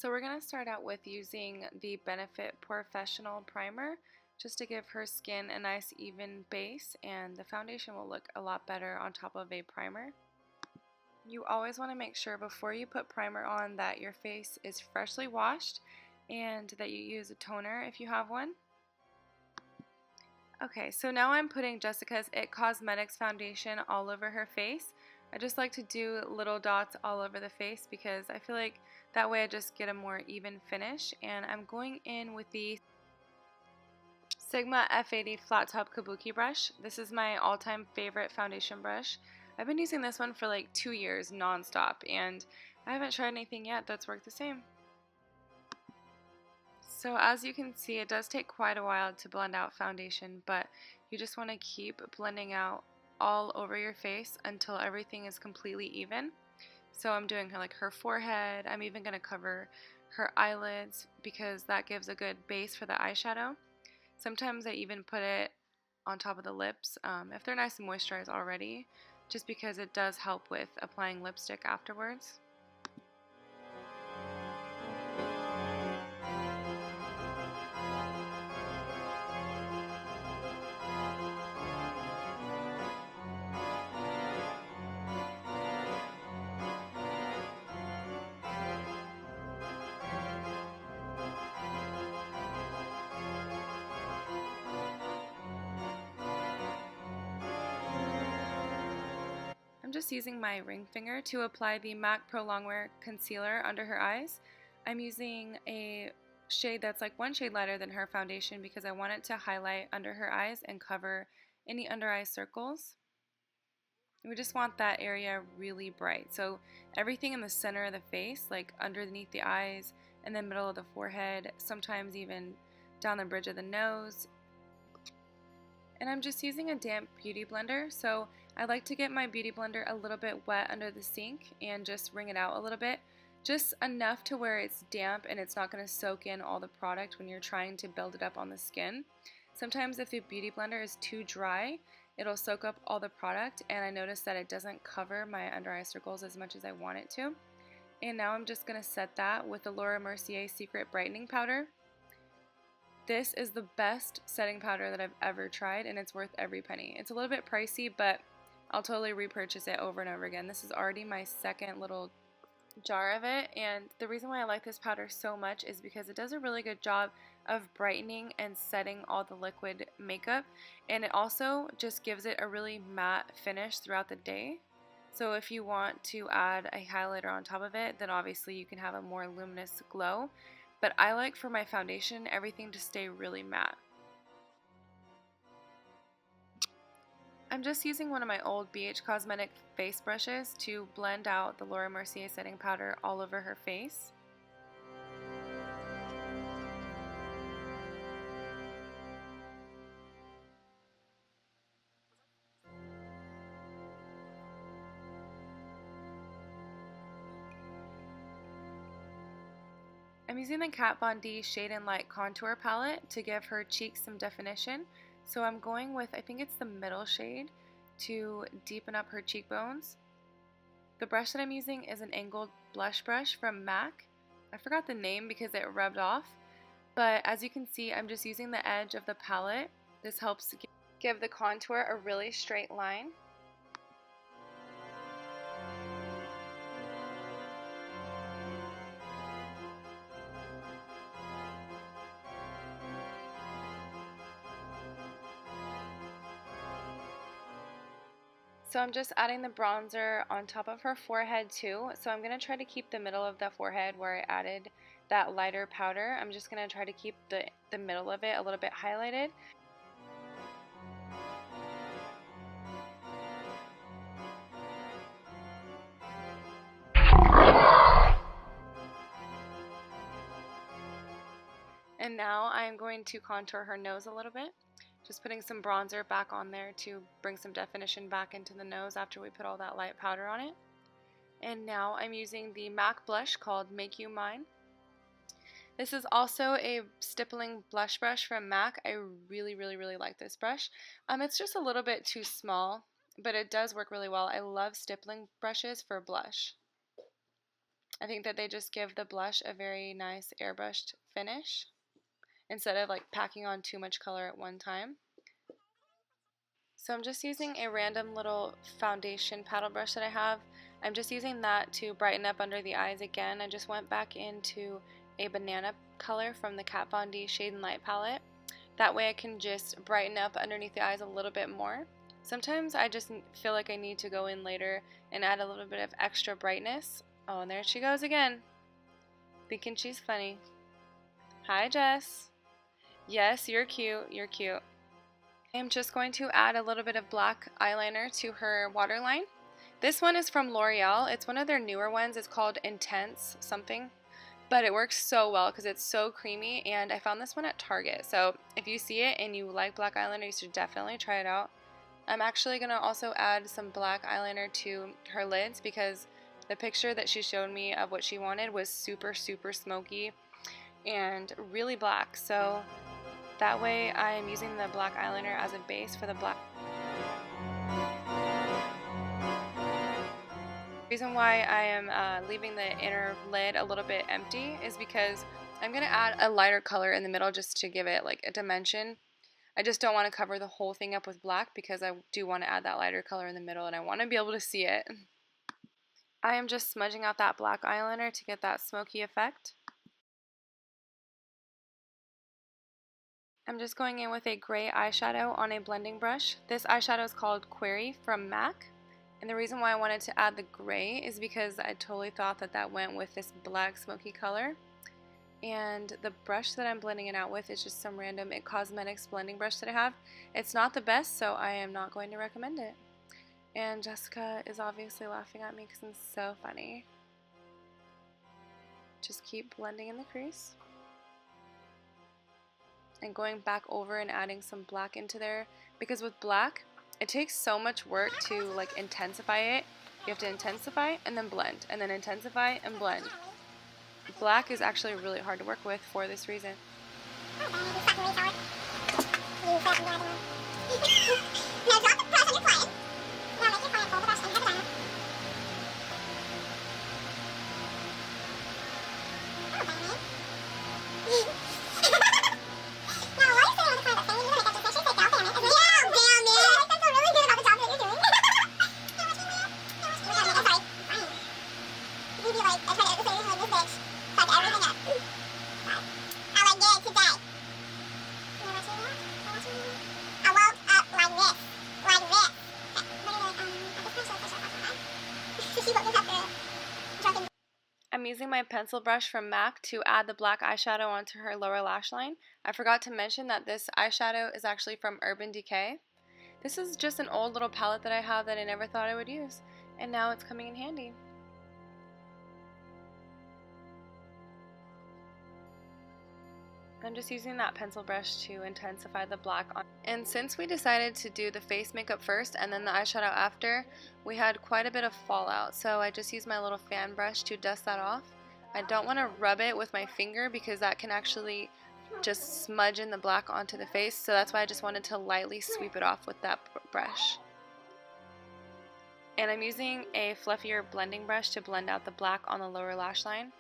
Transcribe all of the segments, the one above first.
So we're going to start out with using the Benefit Professional Primer just to give her skin a nice even base, and the foundation will look a lot better on top of a primer. You always want to make sure before you put primer on that your face is freshly washed and that you use a toner if you have one. Okay, so now I'm putting Jessica's It Cosmetics foundation all over her face. I just like to do little dots all over the face because I feel like that way I just get a more even finish. And I'm going in with the Sigma F80 Flat Top Kabuki brush. This is my all-time favorite foundation brush. I've been using this one for like 2 years non-stop, and I haven't tried anything yet that's worked the same. So as you can see, it does take quite a while to blend out foundation, but you just want to keep blending out all over your face until everything is completely even. So I'm doing her forehead. I'm even going to cover her eyelids because that gives a good base for the eyeshadow. Sometimes I even put it on top of the lips if they're nice and moisturized already, just because it does help with applying lipstick afterwards. I'm just using my ring finger to apply the MAC Pro Longwear Concealer under her eyes. I'm using a shade that's like one shade lighter than her foundation because I want it to highlight under her eyes and cover any under eye circles. We just want that area really bright. So everything in the center of the face, like underneath the eyes, in the middle of the forehead, sometimes even down the bridge of the nose. And I'm just using a damp beauty blender, so I like to get my beauty blender a little bit wet under the sink and just wring it out a little bit, just enough to where it's damp and it's not going to soak in all the product when you're trying to build it up on the skin. Sometimes if the beauty blender is too dry, it'll soak up all the product, and I notice that it doesn't cover my under eye circles as much as I want it to. And now I'm just going to set that with the Mercier Secret Brightening Powder. This is the best setting powder that I've ever tried, and it's worth every penny. It's a little bit pricey, but I'll totally repurchase it over and over again. This is already my second little jar of it, and the reason why I like this powder so much is because it does a really good job of brightening and setting all the liquid makeup, and it also just gives it a really matte finish throughout the day. So if you want to add a highlighter on top of it, then obviously you can have a more luminous glow. But I like for my foundation everything to stay really matte. I'm just using one of my old BH Cosmetic face brushes to blend out the Laura Mercier setting powder all over her face. I'm using the Kat Von D Shade and Light Contour Palette to give her cheeks some definition. So I'm going with, I think it's the middle shade, to deepen up her cheekbones. The brush that I'm using is an angled blush brush from MAC. I forgot the name because it rubbed off, but as you can see, I'm just using the edge of the palette. This helps give the contour a really straight line. So I'm just adding the bronzer on top of her forehead too. So I'm going to try to keep the middle of the forehead where I added that lighter powder. I'm just going to try to keep the middle of it a little bit highlighted. And now I'm going to contour her nose a little bit. Just putting some bronzer back on there to bring some definition back into the nose after we put all that light powder on it. And now I'm using the MAC blush called Make You Mine. This is also a stippling blush brush from MAC. I really like this brush. It's just a little bit too small, but it does work really well. I love stippling brushes for blush. I think that they just give the blush a very nice airbrushed finish instead of like packing on too much color at one time. So I'm just using a random little foundation paddle brush that I have. I'm just using that to brighten up under the eyes again. I just went back into a banana color from the Kat Von D Shade and Light palette. That way I can just brighten up underneath the eyes a little bit more. Sometimes I just feel like I need to go in later and add a little bit of extra brightness. Oh, and there she goes again, thinking she's funny. Hi, Jess. Yes, you're cute. You're cute. I'm just going to add a little bit of black eyeliner to her waterline. This one is from L'Oreal. It's one of their newer ones. It's called Intense something. But it works so well because it's so creamy, and I found this one at Target. So if you see it and you like black eyeliner, you should definitely try it out. I'm actually going to also add some black eyeliner to her lids because the picture that she showed me of what she wanted was super, super smoky and really black. So that way I am using the black eyeliner as a base for the black. The reason why I am leaving the inner lid a little bit empty is because I'm going to add a lighter color in the middle just to give it like a dimension. I just don't want to cover the whole thing up with black because I do want to add that lighter color in the middle and I want to be able to see it. I am just smudging out that black eyeliner to get that smoky effect. I'm just going in with a gray eyeshadow on a blending brush. This eyeshadow is called Quarry from MAC. And the reason why I wanted to add the gray is because I totally thought that that went with this black smoky color. And the brush that I'm blending it out with is just some random IT Cosmetics blending brush that I have. It's not the best, so I am not going to recommend it. And Jessica is obviously laughing at me because I'm so funny. Just keep blending in the crease. And going back over and adding some black into there, because with black it takes so much work to like intensify it. You have to intensify and then blend, and then intensify and blend. Black is actually really hard to work with for this reason. I'm using my pencil brush from MAC to add the black eyeshadow onto her lower lash line. I forgot to mention that this eyeshadow is actually from Urban Decay. This is just an old little palette that I have that I never thought I would use, and now it's coming in handy. I'm just using that pencil brush to intensify the black on. And since we decided to do the face makeup first and then the eyeshadow after, we had quite a bit of fallout. So I just used my little fan brush to dust that off. I don't want to rub it with my finger because that can actually just smudge in the black onto the face. So that's why I just wanted to lightly sweep it off with that brush. And I'm using a fluffier blending brush to blend out the black on the lower lash line.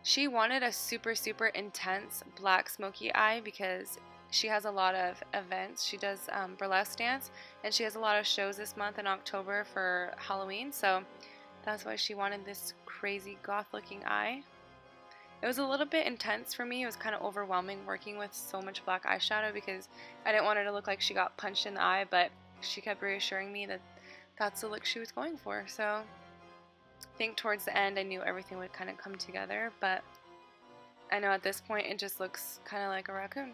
She wanted a super, super intense black smoky eye because she has a lot of events. She does burlesque dance, and she has a lot of shows this month in October for Halloween, so that's why she wanted this crazy goth looking eye. It was a little bit intense for me. It was kind of overwhelming working with so much black eyeshadow because I didn't want her to look like she got punched in the eye, but she kept reassuring me that that's the look she was going for. So I think towards the end I knew everything would kind of come together, but I know at this point it just looks kind of like a raccoon.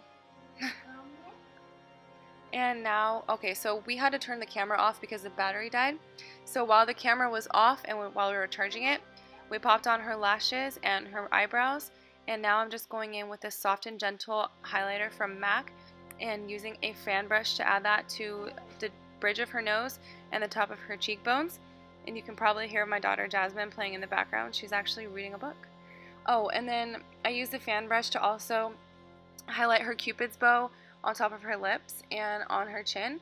And now, okay, so we had to turn the camera off because the battery died. So while the camera was off and while we were charging it, we popped on her lashes and her eyebrows, and now I'm just going in with this Soft and Gentle highlighter from MAC and using a fan brush to add that to the bridge of her nose and the top of her cheekbones. And you can probably hear my daughter Jasmine playing in the background. She's actually reading a book. Oh, and then I used the fan brush to also highlight her Cupid's bow on top of her lips and on her chin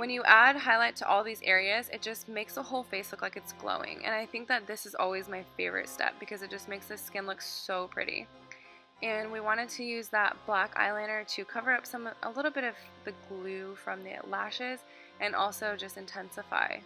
When you add highlight to all these areas, it just makes the whole face look like it's glowing. And I think that this is always my favorite step because it just makes the skin look so pretty. And we wanted to use that black eyeliner to cover up a little bit of the glue from the lashes and also just intensify.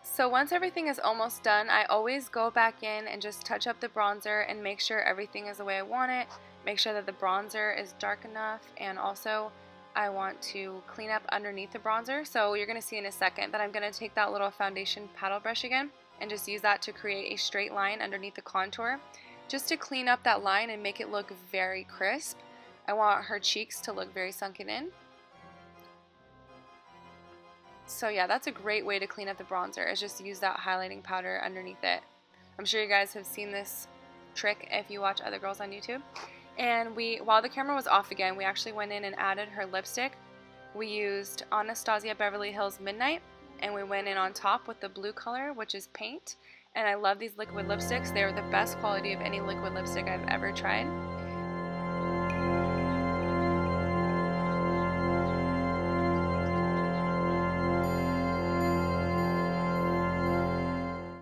So once everything is almost done, I always go back in and just touch up the bronzer and make sure everything is the way I want it. Make sure that the bronzer is dark enough, and also I want to clean up underneath the bronzer. So you're going to see in a second that I'm going to take that little foundation paddle brush again and just use that to create a straight line underneath the contour, just to clean up that line and make it look very crisp. I want her cheeks to look very sunken in. So yeah, that's a great way to clean up the bronzer, is just use that highlighting powder underneath it. I'm sure you guys have seen this trick if you watch other girls on YouTube. And while the camera was off again, we actually went in and added her lipstick. We used Anastasia Beverly Hills Midnight, and we went in on top with the blue color, which is Paint. And I love these liquid lipsticks. They're the best quality of any liquid lipstick I've ever tried.